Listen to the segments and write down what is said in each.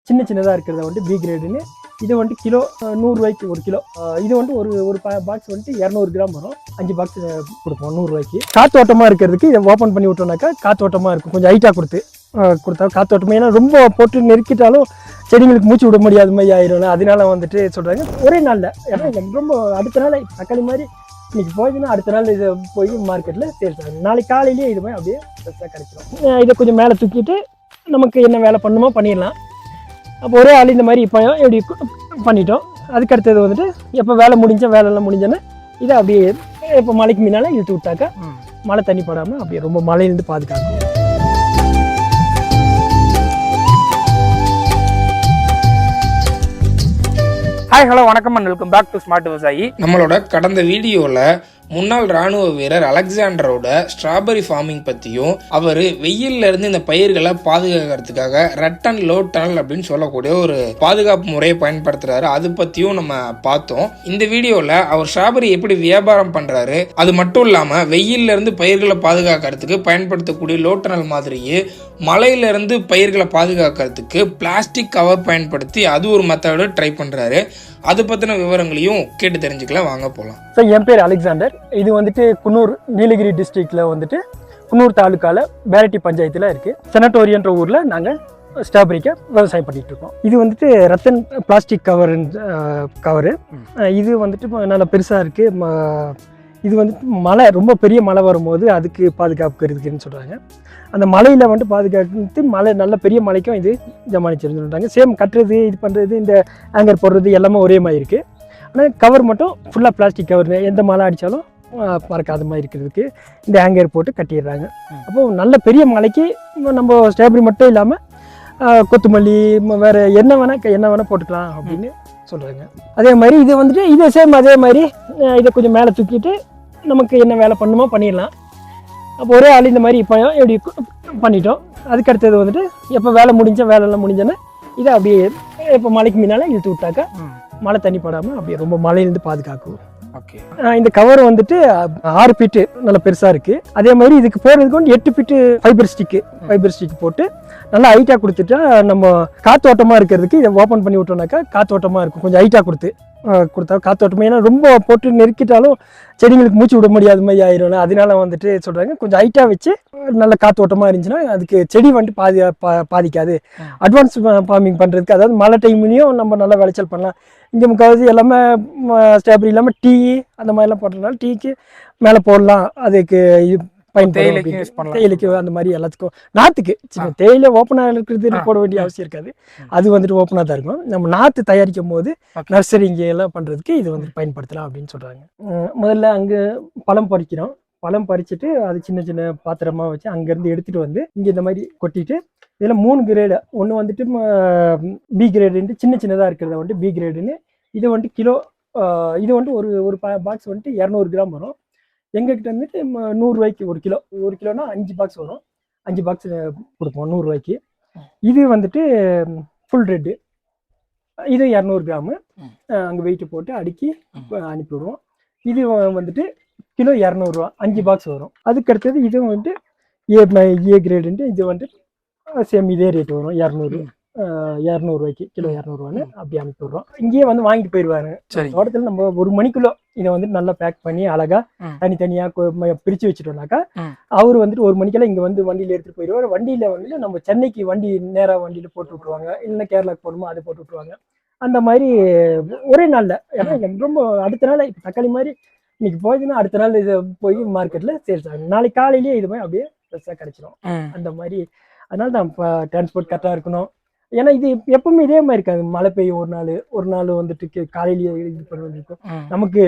சின்னதாக இருக்கிறத வந்துட்டு பி கிரேடுன்னு. இது வந்துட்டு கிலோ 100 ரூபாய்க்கு ஒரு கிலோ. இது வந்துட்டு ஒரு பாக்ஸ் வந்துட்டு 200 கிராம் வரும். 5 பாக்ஸ் கொடுப்போம் 100 ரூபாய்க்கு. காத்தோட்டமாக இருக்கிறதுக்கு இதை ஓப்பன் பண்ணி விட்டோம்னாக்கா காத்தோட்டமாக இருக்கும். கொஞ்சம் ஹைட்டாக கொடுத்தா காத்தோட்டமாக. ஏன்னா ரொம்ப போட்டு நெருக்கிட்டாலும் செடிங்களுக்கு மூச்சு விட முடியாத மாதிரி ஆயிரும். அதனால வந்துட்டு சொல்கிறாங்க ஒரே நாளில். ஏன்னா ரொம்ப அடுத்த நாள் தக்காளி மாதிரி இன்னைக்கு போயிடுச்சுன்னா அடுத்த நாள் இதை போய் மார்க்கெட்டில் சேல்ஸ் ஆகும். நாளைக்கு காலையிலேயே இது மாதிரி அப்படியே ஃப்ரெஷ்ஷாக கிடைச்சிடும். இதை கொஞ்சம் மேலே தூக்கிட்டு நமக்கு என்ன வேலை பண்ணணுமோ பண்ணிடலாம். அப்போ ஒரே ஆள் இந்த மாதிரி இப்போ எப்படி பண்ணிட்டோம். அதுக்கடுத்தது வந்துட்டு எப்போ வேலையெல்லாம் முடிஞ்சோன்னா இதை அப்படியே இப்போ மழைக்கு முன்னால் இழுத்து விட்டாக்கா மழை தண்ணி படாமல் அப்படியே ரொம்ப மழையிலேருந்து பாதுகாக்கும். ஹாய் ஹலோ வணக்கம் and welcome back to smart Vivasayi. நம்மளோட கடந்த வீடியோவில் முன்னாள் ராணுவ வீரர் அலெக்சாண்டரோட ஸ்ட்ராபெரி ஃபார்மிங் பற்றியும் அவர் வெயில்ல இருந்து இந்த பயிர்களை பாதுகாக்கிறதுக்காக ரெட் அண்ட் லோ டனல் அப்படின்னு சொல்லக்கூடிய ஒரு பாதுகாப்பு முறையை பயன்படுத்துறாரு, அது பற்றியும் நம்ம பார்த்தோம். இந்த வீடியோவில் அவர் ஸ்ட்ராபெரி எப்படி வியாபாரம் பண்ணுறாரு, அது மட்டும் இல்லாமல் வெயில்ல இருந்து பயிர்களை பாதுகாக்கிறதுக்கு பயன்படுத்தக்கூடிய லோ டனல் மாதிரியே மழையிலிருந்து பயிர்களை பாதுகாக்கிறதுக்கு பிளாஸ்டிக் கவர் பயன்படுத்தி அது ஒரு மெத்தடு ட்ரை பண்ணுறாரு. அது பற்றின விவரங்களையும் கேட்டு தெரிஞ்சுக்கலாம், வாங்க போகலாம். ஸோ என் பேர் அலெக்சாண்டர். இது வந்துட்டு குன்னூர் நீலகிரி டிஸ்ட்ரிக்டில் வந்துட்டு குன்னூர் தாலுக்காவில் பேரட்டி பஞ்சாயத்தில் இருக்குது. செனட்டோரியன்ற ஊரில் நாங்கள் ஸ்ட்ராபெரிக்கு விவசாயம் பண்ணிகிட்டு இருக்கோம். இது வந்துட்டு ரத்தன் பிளாஸ்டிக் கவரு. இது வந்துட்டு நல்லா பெருசாக இருக்குது. இது வந்துட்டு மழை ரொம்ப பெரிய மழை வரும்போது அதுக்கு பாதுகாப்புக்கிறதுக்குன்னு சொல்கிறாங்க. அந்த மலையில் வந்துட்டு பாதுகாத்து மழை நல்ல பெரிய மலைக்கும் இது ஜமானிச்சிருந்து சொல்கிறாங்க. சேம் கட்டுறது இது பண்ணுறது இந்த ஆங்கர் போடுறது எல்லாமே ஒரே மாதிரி இருக்குது. ஆனால் கவர் மட்டும் ஃபுல்லாக பிளாஸ்டிக் கவர். எந்த மழை அடித்தாலும் மறக்காத மாதிரி இருக்கிறதுக்கு இந்த ஹேங்கர் போட்டு கட்டிடுறாங்க. அப்போது நல்ல பெரிய மலைக்கு நம்ம ஸ்ட்ராபெரி மட்டும் இல்லாமல் கொத்தமல்லி வேறு என்ன வேணால் போட்டுக்கலாம் அப்படின்னு சொல்கிறாங்க. அதே மாதிரி இது வந்துட்டு இது சேம் அதே மாதிரி இதை கொஞ்சம் மேலே தூக்கிட்டு நமக்கு என்ன வேலை பண்ணணுமோ பண்ணிடலாம். அப்போ ஒரே ஆள் இந்த மாதிரி இப்போ எப்படி பண்ணிட்டோம். அதுக்கடுத்தது வந்துட்டு எப்போ வேலையெல்லாம் முடிஞ்சோன்னா இதை அப்படியே இப்போ மழைக்கு முன்னால் இழுத்து விட்டாக்கா மழை தண்ணி படாமல் அப்படியே ரொம்ப மழையிலேருந்து பாதுகாக்கும். ஓகே, இந்த கவர் வந்துட்டு 6 ஃபீட்டு நல்லா பெருசாக இருக்குது. அதே மாதிரி இதுக்கு போகிறதுக்கு வந்து 8 ஃபீட்டு ஃபைபர் ஸ்டிக் போட்டு நல்லா ஹைட்டாக கொடுத்துட்டா நம்ம காத்தோட்டமாக இருக்கிறதுக்கு இதை ஓப்பன் பண்ணி விட்டோம்னாக்கா காத்தோட்டமாக இருக்கும். கொஞ்சம் ஹைட்டாக கொடுத்தா காத்தோட்டமாக. ஏன்னா ரொம்ப போட்டு நெருக்கிட்டாலும் செடிங்களுக்கு மூச்சு விட முடியாத மாதிரி ஆயிரும். அதனால வந்துட்டு சொல்கிறாங்க கொஞ்சம் ஹைட்டாக வச்சு நல்ல காத்தோட்டமாக இருந்துச்சுன்னா அதுக்கு செடி வந்துட்டு பாதிக்காது. அட்வான்ஸ் ஃபார்மிங் பண்ணுறதுக்கு, அதாவது மழை டைம்லேயும் நம்ம நல்லா விளைச்சல் பண்ணலாம். இங்கே முக்கால்வாசி எல்லாமே ஸ்ட்ராபெரி இல்லாமல் டீ அந்த மாதிரிலாம் போடுறதுனால டீக்கு மேலே போடலாம். அதுக்கு தேயிலைக்கு அந்த மாதிரி எல்லாத்துக்கும் நாற்றுக்கு சின்ன தேயிலை ஓப்பனாக இருக்கிறது போட வேண்டிய அவசியம் இருக்காது. அது வந்துட்டு ஓப்பனாக தான் இருக்கும். நம்ம நாற்று தயாரிக்கும் போது நர்சரிங்க எல்லாம் பண்ணுறதுக்கு இது வந்துட்டு பயன்படுத்தலாம் அப்படின்னு சொல்கிறாங்க. முதல்ல அங்கே பழம் பறிக்கிறோம். பழம் பறிச்சுட்டு அது சின்ன சின்ன பாத்திரமாக வச்சு அங்கேருந்து எடுத்துகிட்டு வந்து இங்கே இந்த மாதிரி கொட்டிட்டு இதில் 3 கிரேடு. ஒன்று வந்துட்டு பி கிரேடுன்ட்டு சின்னதாக இருக்கிறத வந்துட்டு பி கிரேடுன்னு. இது வந்துட்டு கிலோ. இது வந்துட்டு ஒரு பாக்ஸ் வந்துட்டு 200 கிராம் வரும். எங்ககிட்ட வந்துட்டு 100 ரூபாய்க்கு ஒரு கிலோ. ஒரு கிலோனா 5 பாக்ஸ் வரும். 5 பாக்ஸ் கொடுப்போம் 100 ரூபாய்க்கு. இது வந்துட்டு ஃபுல் ரெட்டு. இது 200 கிராமு. அங்கே வெயிட்டு போட்டு அடுக்கி அனுப்பிவிடுவோம். இது வந்துட்டு கிலோ 200 ரூபா. 5 பாக்ஸ் வரும். அதுக்கடுத்தது இது வந்துட்டு ஏ கிரேடுன்ட்டு. இது வந்துட்டு சேம் இதே ரேட் வரும். 200 ரூபாய்க்கு கிலோ 200 ரூபான்னு அப்படி அனுப்பி விடுறோம். இங்கேயே வந்து வாங்கிட்டு போயிடுவாங்க. தோட்டத்தில் நம்ம 1 மணிக்குள்ள இதை வந்துட்டு நல்லா பேக் பண்ணி அழகா தனித்தனியாக பிரித்து வச்சுட்டோம்னாக்கா அவர் வந்துட்டு 1 மணிக்கெல்லாம் இங்கே வந்து வண்டியில் எடுத்துகிட்டு போயிடுவார். வண்டியில் வந்துட்டு நம்ம சென்னைக்கு நேராக வண்டியில் போட்டு விட்ருவாங்க. இல்லைன்னா கேரளாவுக்கு போகணுமோ அதை போட்டு விட்ருவாங்க. அந்த மாதிரி ஒரே நாளில். ஏன்னா ரொம்ப அடுத்த நாள் தக்காளி மாதிரி இன்னைக்கு போயிடுச்சுன்னா அடுத்த நாள் இதை போய் மார்க்கெட்டில் சேல்ஸ் ஆகும். நாளைக்கு காலையிலேயே இது மாதிரி அப்படியே ஃப்ரெஷ்ஷாக கிடைச்சிடும். அந்த மாதிரி அதனால தான் இப்போ டிரான்ஸ்போர்ட் கரெக்டாக இருக்கணும். ஏன்னா இது எப்பவுமே இதே மாதிரி இருக்காது. மழை பெய்யும் ஒரு நாள் வந்துட்டு காலையிலேயே இது பண்ணிருக்கும். நமக்கு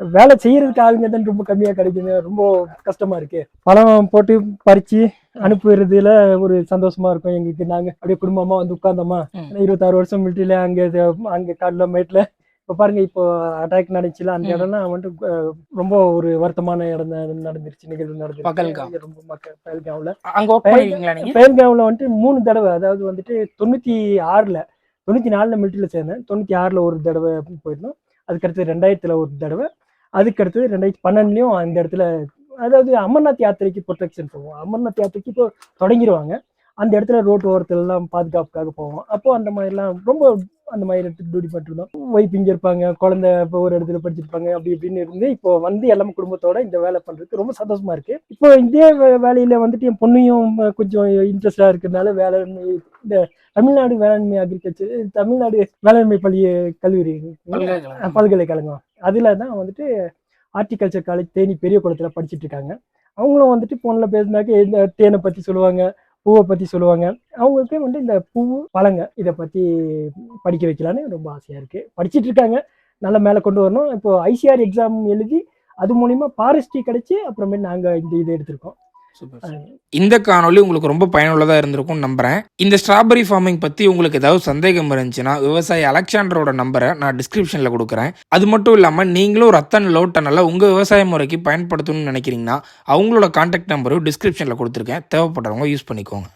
வேலை செய்யறதுக்கு ஆளுங்க தான் ரொம்ப கம்மியாக கிடைக்குது. ரொம்ப கஷ்டமா இருக்கு. பழம் போட்டு பறிச்சு அனுப்புறதுல ஒரு சந்தோஷமா இருக்கும் எங்களுக்கு. நாங்கள் அப்படியே குடும்பமா வந்து உட்கார்ந்தோமா. 26 வருஷம் மிலிட்டரியில அங்கே காட்டில் மேட்டில் இப்போ பாருங்க, இப்போ அட்டாக் நடந்துச்சுல அந்த இடம்லாம் வந்துட்டு ரொம்ப ஒரு வருத்தமான இடம் நடந்துருச்சு. நிகழ்வு நடந்துருச்சு ரொம்ப பஹல்காம்ல. பஹல்காம்ல வந்துட்டு 3 தடவை, அதாவது வந்துட்டு 94ல மிலிட்டரியில சேர்ந்தேன். 96ல ஒரு தடவை போயிருந்தோம். அதுக்கடுத்து 2000ல ஒரு தடவை. அதுக்கடுத்தது 2012லயும் அந்த இடத்துல, அதாவது அமர்நாத் யாத்திரைக்கு ப்ரொடெக்ஷன் போவோம். அமர்நாத் யாத்திரைக்கு இப்போ தொடங்கிடுவாங்க. அந்த இடத்துல ரோட்டு ஓரத்துலலாம் பாதுகாப்புக்காக போவோம். அப்போ அந்த மாதிரிலாம் ரொம்ப அந்த மாதிரி இடத்துக்கு டியூட்டி பண்ணிருந்தோம். ஒய்ஃப் இங்கே இருப்பாங்க, குழந்தை இப்போ ஒரு இடத்துல படிச்சிருப்பாங்க, அப்படி இப்படின்னு இருந்து இப்போ வந்து எல்லாமே குடும்பத்தோட இந்த வேலை பண்றதுக்கு ரொம்ப சந்தோஷமா இருக்கு. இப்போ இதே வேலையில வந்துட்டு என் பொண்ணையும் கொஞ்சம் இன்ட்ரெஸ்டா இருக்கிறதுனால வேளாண்மை, இந்த தமிழ்நாடு வேளாண்மை அக்ரிகல்ச்சர், தமிழ்நாடு வேளாண்மை கல்லூரி பல்கலைக்கழகம் அதுல தான் வந்துட்டு ஹார்டிகல்ச்சர் காலேஜ் தேனி பெரிய குளத்துல படிச்சுட்டு இருக்காங்க. அவங்களும் வந்துட்டு போன்ல பேசினாக்க இந்த தேனை பத்தி சொல்லுவாங்க, பூவை பத்தி சொல்லுவாங்க. அவங்களுக்கு வந்து இந்த பூ பழங்க இதை பத்தி படிக்க வைக்கலான்னு ரொம்ப ஆசையா இருக்கு. படிச்சுட்டு இருக்காங்க, நல்லா மேலே கொண்டு வரணும். இப்போ ஐசிஆர் எக்ஸாம் எழுதி அது மூலியமா ஃபாரஸ்ட்ரி கிடைச்சி அப்புறமேட்டு நாங்க இந்த இதை எடுத்திருக்கோம். இந்த காணொளி உங்களுக்கு ரொம்ப பயனுள்ளதா இருந்திருக்கும்னு நம்புறேன். இந்த ஸ்ட்ராபெரி ஃபார்மிங் பத்தி உங்களுக்கு ஏதாவது சந்தேகம் இருந்துச்சுன்னா விவசாயி அலெக்சாண்டரோட நம்பரை நான் டிஸ்கிரிப்ஷன்ல கொடுக்குறேன். அது மட்டும் இல்லாம நீங்களும் ரத்தன் லோ டனலை உங்க விவசாய முறைக்கு பயன்படுத்தணும்னு நினைக்கிறீங்கன்னா அவங்களோட கான்டாக்ட் நம்பரும் டிஸ்கிரிப்ஷன்ல கொடுத்துருக்கேன். தேவைப்படுறவங்க யூஸ் பண்ணிக்கோங்க.